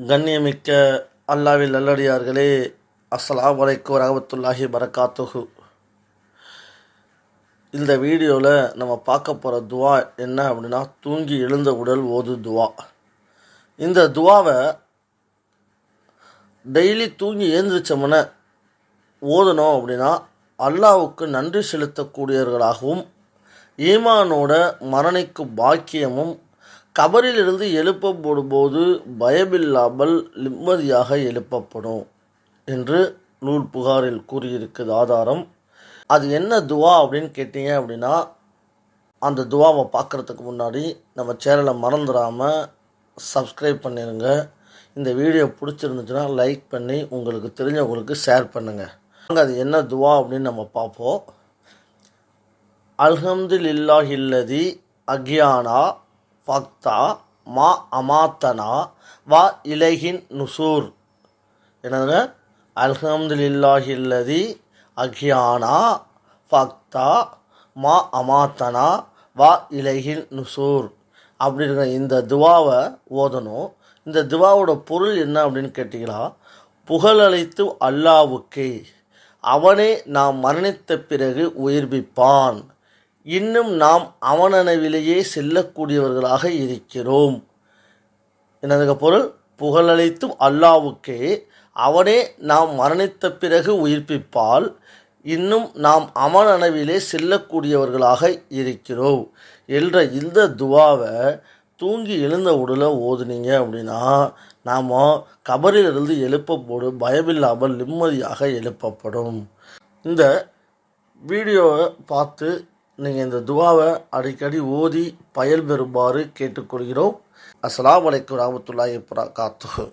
கண்ணியமிக்க அல்லாஹ்வின் நல்லடியார்களே, அஸ்ஸலாமு அலைக்கும் வரஹ்மத்துல்லாஹி பரகாத்துஹு. இந்த வீடியோவில் நம்ம பார்க்க போகிற துவா என்ன அப்படின்னா, தூங்கி எழுந்த உடல் ஓது துவா. இந்த துவாவை டெய்லி தூங்கி எழுந்திரிச்சோம்னா ஓதணும் அப்படின்னா, அல்லாஹ்வுக்கு நன்றி செலுத்தக்கூடியவர்களாகவும் ஈமானோட மரணிக்கும் பாக்கியமும், கபரிலிருந்து எழுப்பப்படும் போது பயமில்லாமல் நிம்மதியாக எழுப்பப்படும் என்று நூல் புகாரில் கூறியிருக்குது ஆதாரம். அது என்ன துவா அப்படின்னு கேட்டிங்க அப்படின்னா, அந்த துவாவை பார்க்குறதுக்கு முன்னாடி நம்ம சேனலை மறந்துடாமல் சப்ஸ்கிரைப் பண்ணிடுங்க. இந்த வீடியோ பிடிச்சிருந்துச்சுன்னா லைக் பண்ணி உங்களுக்கு தெரிஞ்சவங்களுக்கு ஷேர் பண்ணுங்கள். அது என்ன துவா அப்படின்னு நம்ம பார்ப்போம். அல்ஹம்துலில்லாஹில்லதி அக்யானா ஃபக்தா மா அமாத்தனா வா இலைஹின் நுசூர். என்னதுங்க? அல்ஹம்துலில்லாஹில்லதி அக்யானா ஃபக்தா மா அமாத்தனா வா இலைஹின் நுசூர் அப்படிங்கிற இந்த துவாவை ஓதணும். இந்த துவாவோட பொருள் என்ன அப்படின்னு கேட்டிங்கன்னா, புகழளித்து அல்லாஹ்வுக்கே, அவனே நாம் மரணித்த பிறகு உயிர்ப்பிப்பான், இன்னும் நாம் அவனவிலேயே செல்லக்கூடியவர்களாக இருக்கிறோம். என்னதுக்கு பொருள்? புகழளித்தும் அல்லாஹ்வுக்கே, அவனே நாம் மரணித்த பிறகு உயிர்ப்பிப்பால், இன்னும் நாம் அவனவிலே செல்லக்கூடியவர்களாக இருக்கிறோம் என்ற இந்த துவாவை தூங்கி எழுந்த உடலை ஓதுனீங்க அப்படின்னா, நாம் கபரிலிருந்து எழுப்பப்படும் பயமில்லாமல் நிம்மதியாக எழுப்பப்படும். இந்த வீடியோவை பார்த்து நீங்கள் இந்த துவாவை அடிக்கடி ஓதி பயன் பெறுமாறு கேட்டுக்கொள்கிறோம். அஸ்ஸலாமு அலைக்கும் வரஹ்மத்துல்லாஹி வபரகாத்துஹு.